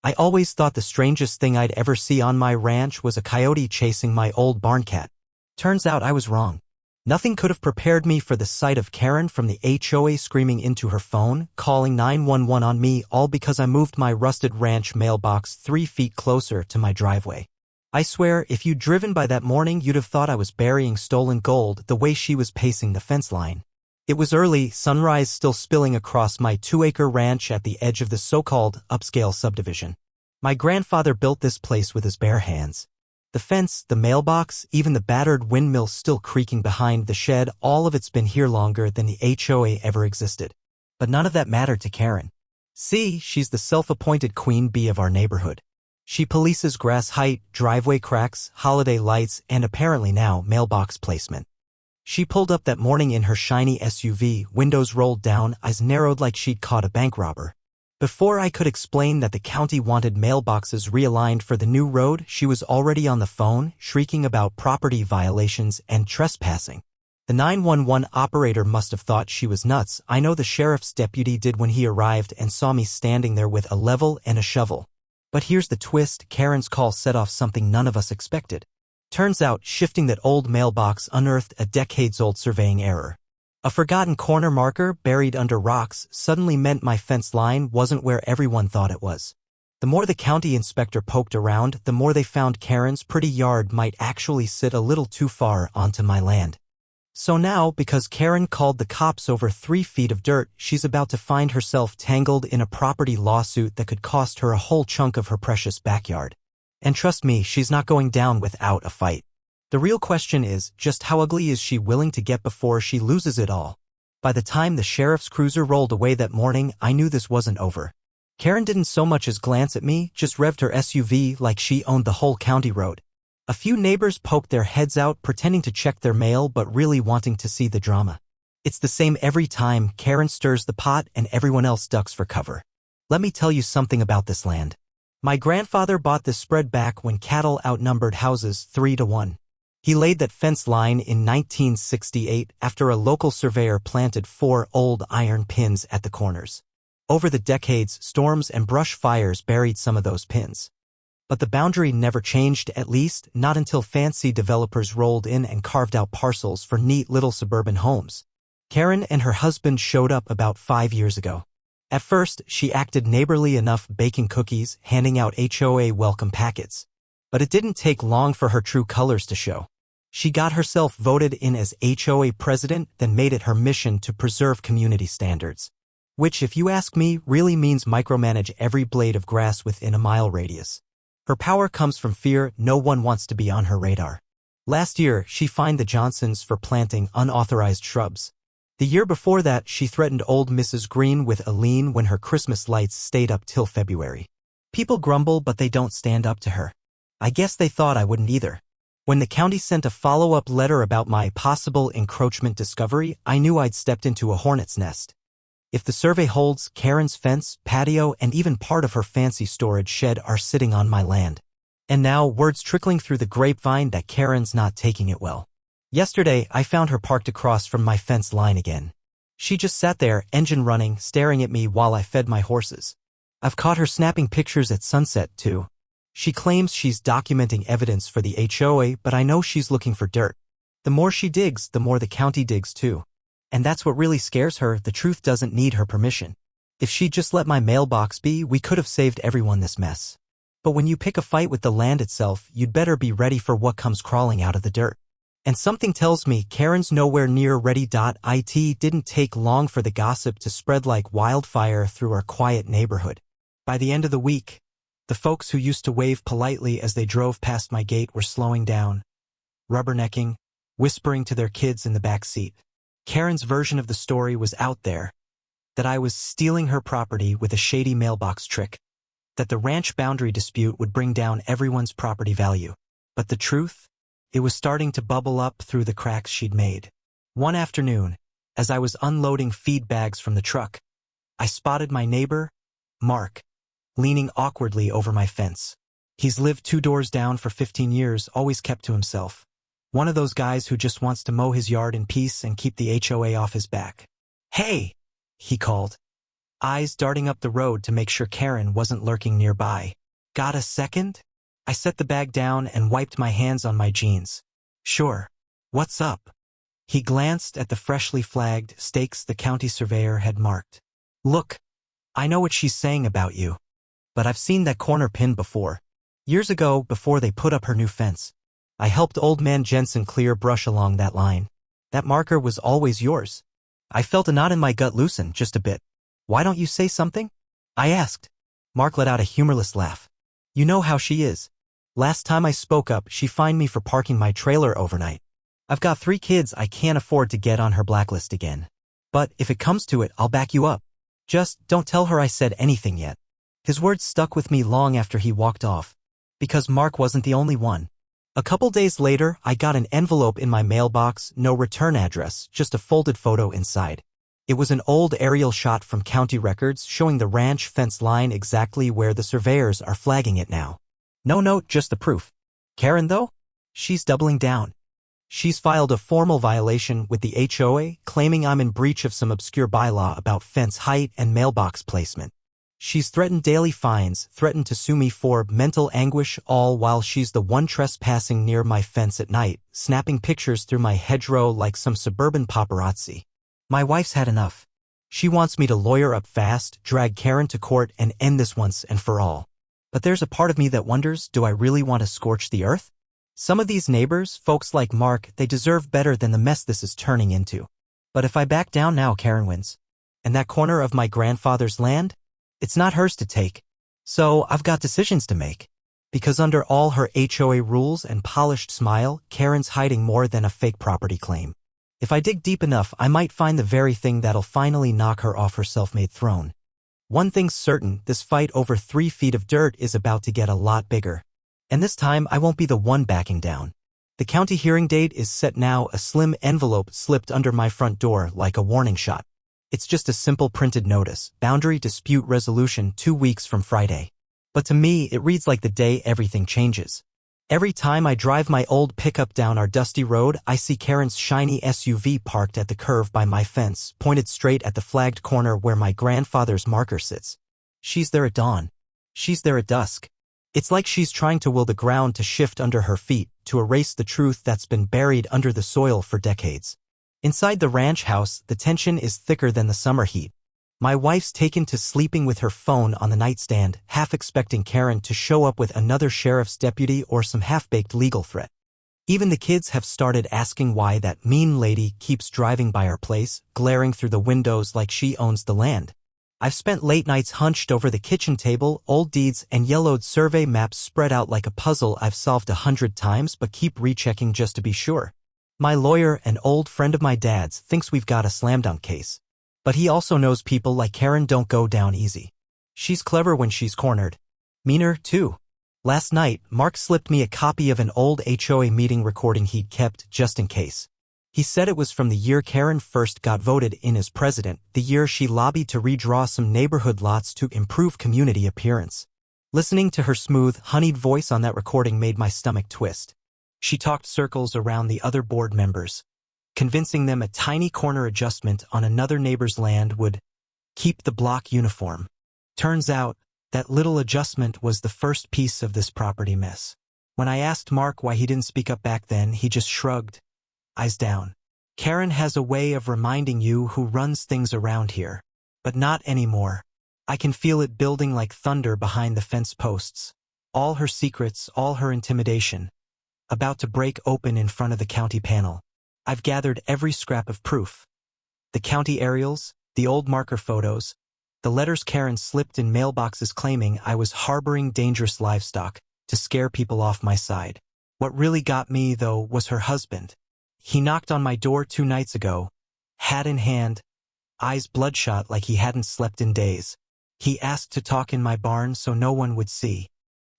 I always thought the strangest thing I'd ever see on my ranch was a coyote chasing my old barn cat. Turns out I was wrong. Nothing could have prepared me for the sight of Karen from the HOA screaming into her phone, calling 911 on me, all because I moved my rusted ranch mailbox 3 feet closer to my driveway. I swear, if you'd driven by that morning, you'd have thought I was burying stolen gold the way she was pacing the fence line. It was early, sunrise still spilling across my 2-acre ranch at the edge of the so-called upscale subdivision. My grandfather built this place with his bare hands. The fence, the mailbox, even the battered windmill still creaking behind the shed, all of it's been here longer than the HOA ever existed. But none of that mattered to Karen. See, she's the self-appointed queen bee of our neighborhood. She polices grass height, driveway cracks, holiday lights, and apparently now mailbox placement. She pulled up that morning in her shiny SUV, windows rolled down, eyes narrowed like she'd caught a bank robber. Before I could explain that the county wanted mailboxes realigned for the new road, she was already on the phone, shrieking about property violations and trespassing. The 911 operator must have thought she was nuts. I know the sheriff's deputy did when he arrived and saw me standing there with a level and a shovel. But here's the twist, Karen's call set off something none of us expected. Turns out, shifting that old mailbox unearthed a decades-old surveying error. A forgotten corner marker buried under rocks suddenly meant my fence line wasn't where everyone thought it was. The more the county inspector poked around, the more they found Karen's pretty yard might actually sit a little too far onto my land. So now, because Karen called the cops over 3 feet of dirt, she's about to find herself tangled in a property lawsuit that could cost her a whole chunk of her precious backyard. And trust me, she's not going down without a fight. The real question is, just how ugly is she willing to get before she loses it all? By the time the sheriff's cruiser rolled away that morning, I knew this wasn't over. Karen didn't so much as glance at me, just revved her SUV like she owned the whole county road. A few neighbors poked their heads out, pretending to check their mail but really wanting to see the drama. It's the same every time. Karen stirs the pot and everyone else ducks for cover. Let me tell you something about this land. My grandfather bought this spread back when cattle outnumbered houses 3-1. He laid that fence line in 1968 after a local surveyor planted 4 old iron pins at the corners. Over the decades, storms and brush fires buried some of those pins. But the boundary never changed, at least not until fancy developers rolled in and carved out parcels for neat little suburban homes. Karen and her husband showed up about 5 years ago. At first, she acted neighborly enough, baking cookies, handing out HOA welcome packets. But it didn't take long for her true colors to show. She got herself voted in as HOA president, then made it her mission to preserve community standards. Which, if you ask me, really means micromanage every blade of grass within a mile radius. Her power comes from fear. No one wants to be on her radar. Last year, she fined the Johnsons for planting unauthorized shrubs. The year before that, she threatened old Mrs. Green with a lien when her Christmas lights stayed up till February. People grumble, but they don't stand up to her. I guess they thought I wouldn't either. When the county sent a follow-up letter about my possible encroachment discovery, I knew I'd stepped into a hornet's nest. If the survey holds, Karen's fence, patio, and even part of her fancy storage shed are sitting on my land. And now, word's trickling through the grapevine that Karen's not taking it well. Yesterday, I found her parked across from my fence line again. She just sat there, engine running, staring at me while I fed my horses. I've caught her snapping pictures at sunset, too. She claims she's documenting evidence for the HOA, but I know she's looking for dirt. The more she digs, the more the county digs, too. And that's what really scares her. The truth doesn't need her permission. If she'd just let my mailbox be, we could have saved everyone this mess. But when you pick a fight with the land itself, you'd better be ready for what comes crawling out of the dirt. And something tells me Karen's nowhere near ready. It didn't take long for the gossip to spread like wildfire through our quiet neighborhood. By the end of the week, the folks who used to wave politely as they drove past my gate were slowing down, rubbernecking, whispering to their kids in the back seat. Karen's version of the story was out there, that I was stealing her property with a shady mailbox trick, that the ranch boundary dispute would bring down everyone's property value. But the truth? It was starting to bubble up through the cracks she'd made. One afternoon, as I was unloading feed bags from the truck, I spotted my neighbor, Mark, leaning awkwardly over my fence. He's lived 2 doors down for 15 years, always kept to himself. One of those guys who just wants to mow his yard in peace and keep the HOA off his back. "Hey!" he called. eyes darting up the road to make sure Karen wasn't lurking nearby. Got a second? I set the bag down and wiped my hands on my jeans. Sure. What's up? He glanced at the freshly flagged stakes the county surveyor had marked. Look, I know what she's saying about you. But I've seen that corner pin before. Years ago, before they put up her new fence. I helped old man Jensen clear brush along that line. That marker was always yours. I felt a knot in my gut loosen just a bit. Why don't you say something? I asked. Mark let out a humorless laugh. You know how she is. Last time I spoke up, she fined me for parking my trailer overnight. I've got 3 kids, I can't afford to get on her blacklist again. But if it comes to it, I'll back you up. Just don't tell her I said anything yet. His words stuck with me long after he walked off. Because Mark wasn't the only one. A couple days later, I got an envelope in my mailbox, no return address, just a folded photo inside. It was an old aerial shot from county records showing the ranch fence line exactly where the surveyors are flagging it now. No note, just the proof. Karen, though? She's doubling down. She's filed a formal violation with the HOA, claiming I'm in breach of some obscure bylaw about fence height and mailbox placement. She's threatened daily fines, threatened to sue me for mental anguish, all while she's the one trespassing near my fence at night, snapping pictures through my hedgerow like some suburban paparazzi. My wife's had enough. She wants me to lawyer up fast, drag Karen to court, and end this once and for all. But there's a part of me that wonders, do I really want to scorch the earth? Some of these neighbors, folks like Mark, they deserve better than the mess this is turning into. But if I back down now, Karen wins. And that corner of my grandfather's land? It's not hers to take. So I've got decisions to make. Because under all her HOA rules and polished smile, Karen's hiding more than a fake property claim. If I dig deep enough, I might find the very thing that'll finally knock her off her self-made throne. One thing's certain, this fight over 3 feet of dirt is about to get a lot bigger. And this time, I won't be the one backing down. The county hearing date is set now. A slim envelope slipped under my front door like a warning shot. It's just a simple printed notice, boundary dispute resolution 2 weeks from Friday. But to me, it reads like the day everything changes. Every time I drive my old pickup down our dusty road, I see Karen's shiny SUV parked at the curve by my fence, pointed straight at the flagged corner where my grandfather's marker sits. She's there at dawn. She's there at dusk. It's like she's trying to will the ground to shift under her feet, to erase the truth that's been buried under the soil for decades. Inside the ranch house, the tension is thicker than the summer heat. My wife's taken to sleeping with her phone on the nightstand, half expecting Karen to show up with another sheriff's deputy or some half-baked legal threat. Even the kids have started asking why that mean lady keeps driving by our place, glaring through the windows like she owns the land. I've spent late nights hunched over the kitchen table, old deeds and yellowed survey maps spread out like a puzzle I've solved 100 times but keep rechecking just to be sure. My lawyer, an old friend of my dad's, thinks we've got a slam-dunk case. But he also knows people like Karen don't go down easy. She's clever when she's cornered. Meaner, too. Last night, Mark slipped me a copy of an old HOA meeting recording he'd kept just in case. He said it was from the year Karen first got voted in as president, the year she lobbied to redraw some neighborhood lots to improve community appearance. Listening to her smooth, honeyed voice on that recording made my stomach twist. She talked circles around the other board members, convincing them a tiny corner adjustment on another neighbor's land would keep the block uniform. Turns out, that little adjustment was the first piece of this property mess. When I asked Mark why he didn't speak up back then, he just shrugged, eyes down. Karen has a way of reminding you who runs things around here. But not anymore. I can feel it building like thunder behind the fence posts. All her secrets, all her intimidation, about to break open in front of the county panel. I've gathered every scrap of proof. The county aerials, the old marker photos, the letters Karen slipped in mailboxes claiming I was harboring dangerous livestock to scare people off my side. What really got me, though, was her husband. He knocked on my door 2 nights ago, hat in hand, eyes bloodshot like he hadn't slept in days. He asked to talk in my barn so no one would see.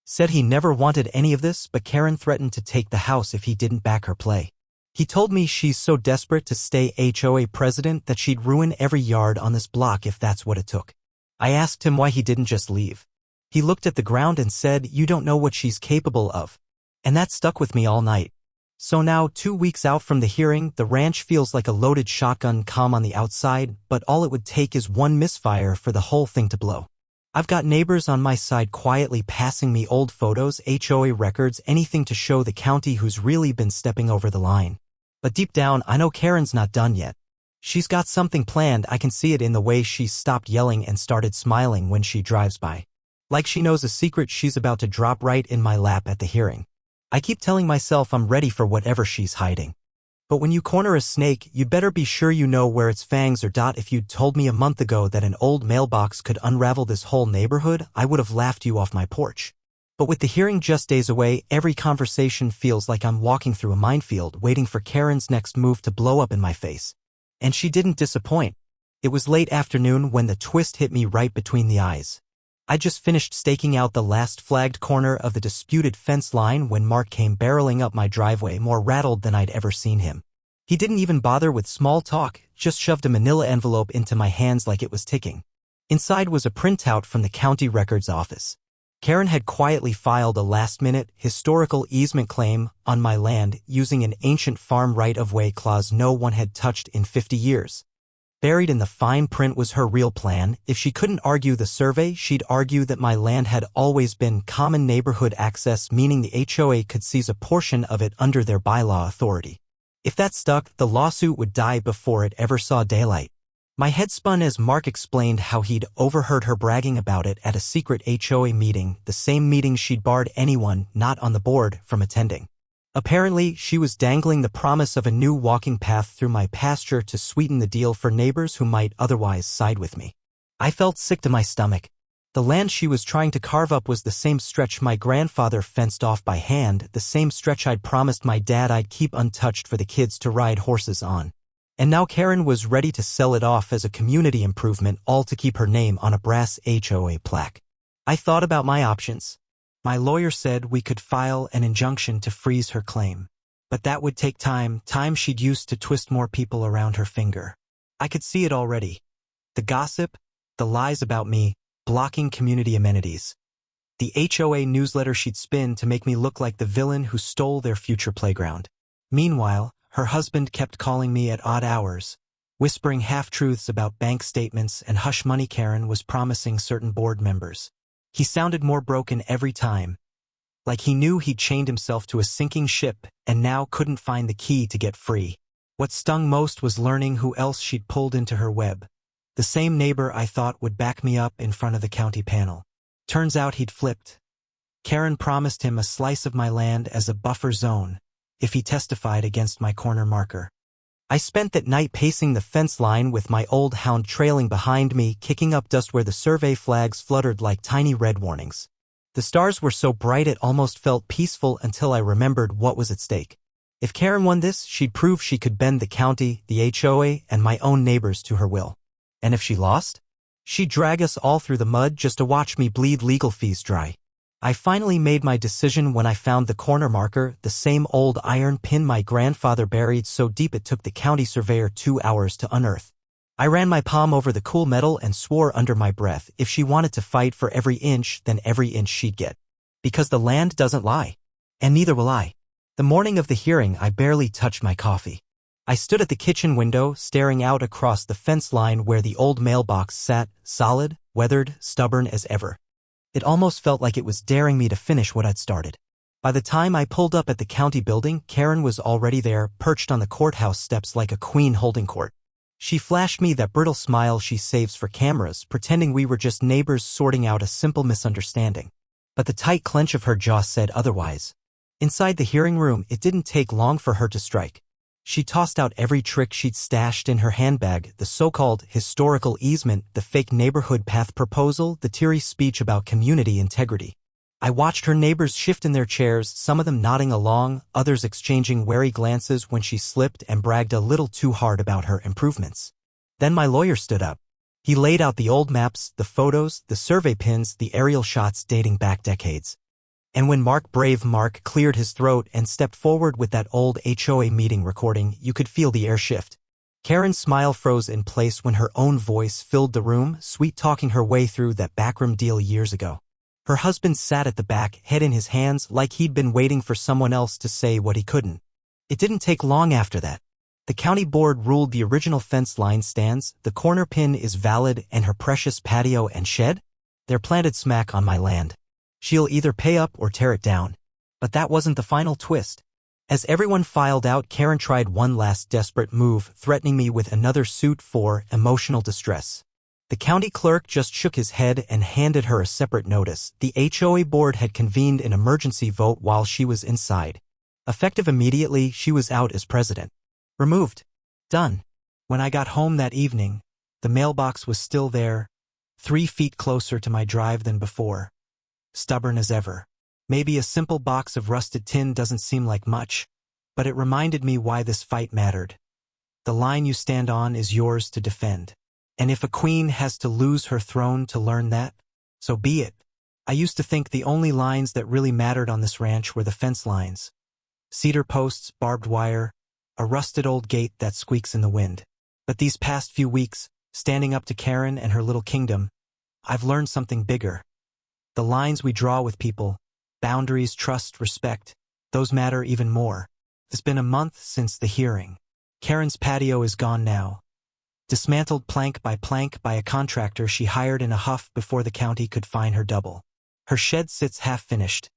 Said he never wanted any of this, but Karen threatened to take the house if he didn't back her play. He told me she's so desperate to stay HOA president that she'd ruin every yard on this block if that's what it took. I asked him why he didn't just leave. He looked at the ground and said, "You don't know what she's capable of." And that stuck with me all night. So now, 2 weeks out from the hearing, the ranch feels like a loaded shotgun, calm on the outside, but all it would take is one misfire for the whole thing to blow. I've got neighbors on my side quietly passing me old photos, HOA records, anything to show the county who's really been stepping over the line. But deep down, I know Karen's not done yet. She's got something planned. I can see it in the way she's stopped yelling and started smiling when she drives by. Like she knows a secret she's about to drop right in my lap at the hearing. I keep telling myself I'm ready for whatever she's hiding. But when you corner a snake, you better be sure you know where its fangs are. If you'd told me a month ago that an old mailbox could unravel this whole neighborhood, I would have laughed you off my porch. But with the hearing just days away, every conversation feels like I'm walking through a minefield, waiting for Karen's next move to blow up in my face. And she didn't disappoint. It was late afternoon when the twist hit me right between the eyes. I just finished staking out the last flagged corner of the disputed fence line when Mark came barreling up my driveway, more rattled than I'd ever seen him. He didn't even bother with small talk, just shoved a manila envelope into my hands like it was ticking. Inside was a printout from the county records office. Karen had quietly filed a last-minute, historical easement claim on my land using an ancient farm right-of-way clause no one had touched in 50 years. Buried in the fine print was her real plan. If she couldn't argue the survey, she'd argue that my land had always been common neighborhood access, meaning the HOA could seize a portion of it under their bylaw authority. If that stuck, the lawsuit would die before it ever saw daylight. My head spun as Mark explained how he'd overheard her bragging about it at a secret HOA meeting, the same meeting she'd barred anyone not on the board from attending. Apparently, she was dangling the promise of a new walking path through my pasture to sweeten the deal for neighbors who might otherwise side with me. I felt sick to my stomach. The land she was trying to carve up was the same stretch my grandfather fenced off by hand, the same stretch I'd promised my dad I'd keep untouched for the kids to ride horses on. And now Karen was ready to sell it off as a community improvement, all to keep her name on a brass HOA plaque. I thought about my options. My lawyer said we could file an injunction to freeze her claim. But that would take time she'd used to twist more people around her finger. I could see it already. The gossip, the lies about me, blocking community amenities. The HOA newsletter she'd spin to make me look like the villain who stole their future playground. Meanwhile, her husband kept calling me at odd hours, whispering half-truths about bank statements and hush money Karen was promising certain board members. He sounded more broken every time, like he knew he'd chained himself to a sinking ship and now couldn't find the key to get free. What stung most was learning who else she'd pulled into her web. The same neighbor I thought would back me up in front of the county panel. Turns out he'd flipped. Karen promised him a slice of my land as a buffer zone if he testified against my corner marker. I spent that night pacing the fence line with my old hound trailing behind me, kicking up dust where the survey flags fluttered like tiny red warnings. The stars were so bright it almost felt peaceful until I remembered what was at stake. If Karen won this, she'd prove she could bend the county, the HOA, and my own neighbors to her will. And if she lost? She'd drag us all through the mud just to watch me bleed legal fees dry. I finally made my decision when I found the corner marker, the same old iron pin my grandfather buried so deep it took the county surveyor 2 hours to unearth. I ran my palm over the cool metal and swore under my breath if she wanted to fight for every inch, then every inch she'd get. Because the land doesn't lie. And neither will I. The morning of the hearing, I barely touched my coffee. I stood at the kitchen window, staring out across the fence line where the old mailbox sat, solid, weathered, stubborn as ever. It almost felt like it was daring me to finish what I'd started. By the time I pulled up at the county building, Karen was already there, perched on the courthouse steps like a queen holding court. She flashed me that brittle smile she saves for cameras, pretending we were just neighbors sorting out a simple misunderstanding. But the tight clench of her jaw said otherwise. Inside the hearing room, it didn't take long for her to strike. She tossed out every trick she'd stashed in her handbag, the so-called historical easement, the fake neighborhood path proposal, the teary speech about community integrity. I watched her neighbors shift in their chairs, some of them nodding along, others exchanging wary glances when she slipped and bragged a little too hard about her improvements. Then my lawyer stood up. He laid out the old maps, the photos, the survey pins, the aerial shots dating back decades. And when Brave Mark cleared his throat and stepped forward with that old HOA meeting recording, you could feel the air shift. Karen's smile froze in place when her own voice filled the room, sweet-talking her way through that backroom deal years ago. Her husband sat at the back, head in his hands, like he'd been waiting for someone else to say what he couldn't. It didn't take long after that. The county board ruled the original fence line stands, the corner pin is valid, and her precious patio and shed? They're planted smack on my land. She'll either pay up or tear it down. But that wasn't the final twist. As everyone filed out, Karen tried one last desperate move, threatening me with another suit for emotional distress. The county clerk just shook his head and handed her a separate notice. The HOA board had convened an emergency vote while she was inside. Effective immediately, she was out as president. Removed. Done. When I got home that evening, the mailbox was still there, 3 feet closer to my drive than before. Stubborn as ever. Maybe a simple box of rusted tin doesn't seem like much, but it reminded me why this fight mattered. The line you stand on is yours to defend. And if a queen has to lose her throne to learn that, so be it. I used to think the only lines that really mattered on this ranch were the fence lines. Cedar posts, barbed wire, a rusted old gate that squeaks in the wind. But these past few weeks, standing up to Karen and her little kingdom, I've learned something bigger. The lines we draw with people, boundaries, trust, respect, those matter even more. It's been a month since the hearing. Karen's patio is gone now. Dismantled plank by a contractor she hired in a huff before the county could find her double. Her shed sits half-finished,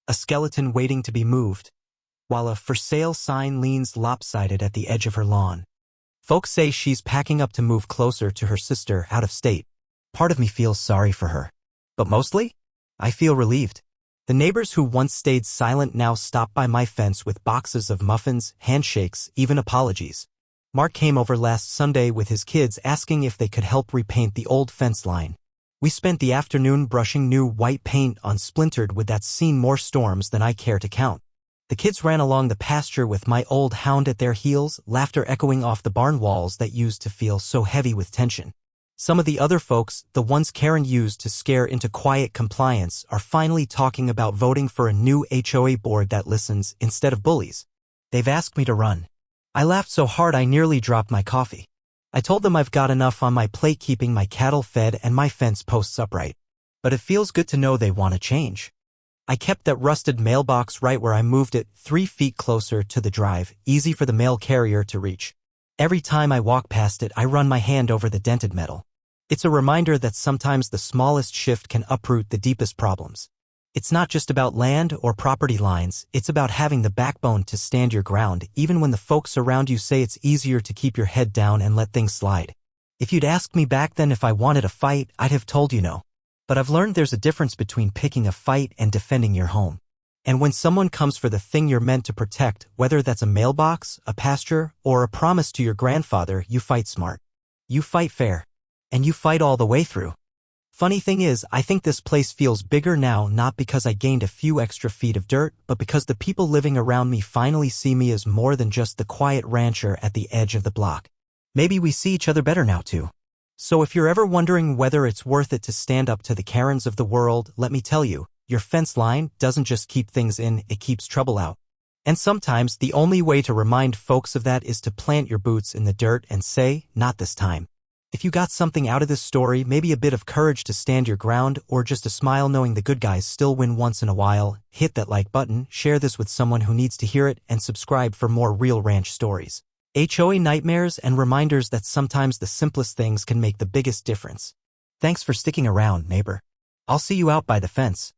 a skeleton waiting to be moved, while a for sale sign leans lopsided at the edge of her lawn. Folks say she's packing up to move closer to her sister out of state. Part of me feels sorry for her. But mostly, I feel relieved. The neighbors who once stayed silent now stop by my fence with boxes of muffins, handshakes, even apologies. Mark came over last Sunday with his kids asking if they could help repaint the old fence line. We spent the afternoon brushing new white paint on splintered wood that's seen more storms than I care to count. The kids ran along the pasture with my old hound at their heels, laughter echoing off the barn walls that used to feel so heavy with tension. Some of the other folks, the ones Karen used to scare into quiet compliance, are finally talking about voting for a new HOA board that listens instead of bullies. They've asked me to run. I laughed so hard I nearly dropped my coffee. I told them I've got enough on my plate keeping my cattle fed and my fence posts upright. But it feels good to know they want to change. I kept that rusted mailbox right where I moved it, 3 feet closer to the drive, easy for the mail carrier to reach. Every time I walk past it, I run my hand over the dented metal. It's a reminder that sometimes the smallest shift can uproot the deepest problems. It's not just about land or property lines, it's about having the backbone to stand your ground, even when the folks around you say it's easier to keep your head down and let things slide. If you'd asked me back then if I wanted a fight, I'd have told you no. But I've learned there's a difference between picking a fight and defending your home. And when someone comes for the thing you're meant to protect, whether that's a mailbox, a pasture, or a promise to your grandfather, you fight smart. You fight fair. And you fight all the way through. Funny thing is, I think this place feels bigger now not because I gained a few extra feet of dirt, but because the people living around me finally see me as more than just the quiet rancher at the edge of the block. Maybe we see each other better now too. So if you're ever wondering whether it's worth it to stand up to the Karens of the world, let me tell you, your fence line doesn't just keep things in, it keeps trouble out. And sometimes the only way to remind folks of that is to plant your boots in the dirt and say, not this time. If you got something out of this story, maybe a bit of courage to stand your ground, or just a smile knowing the good guys still win once in a while, hit that like button, share this with someone who needs to hear it, and subscribe for more real ranch stories. HOA nightmares and reminders that sometimes the simplest things can make the biggest difference. Thanks for sticking around, neighbor. I'll see you out by the fence.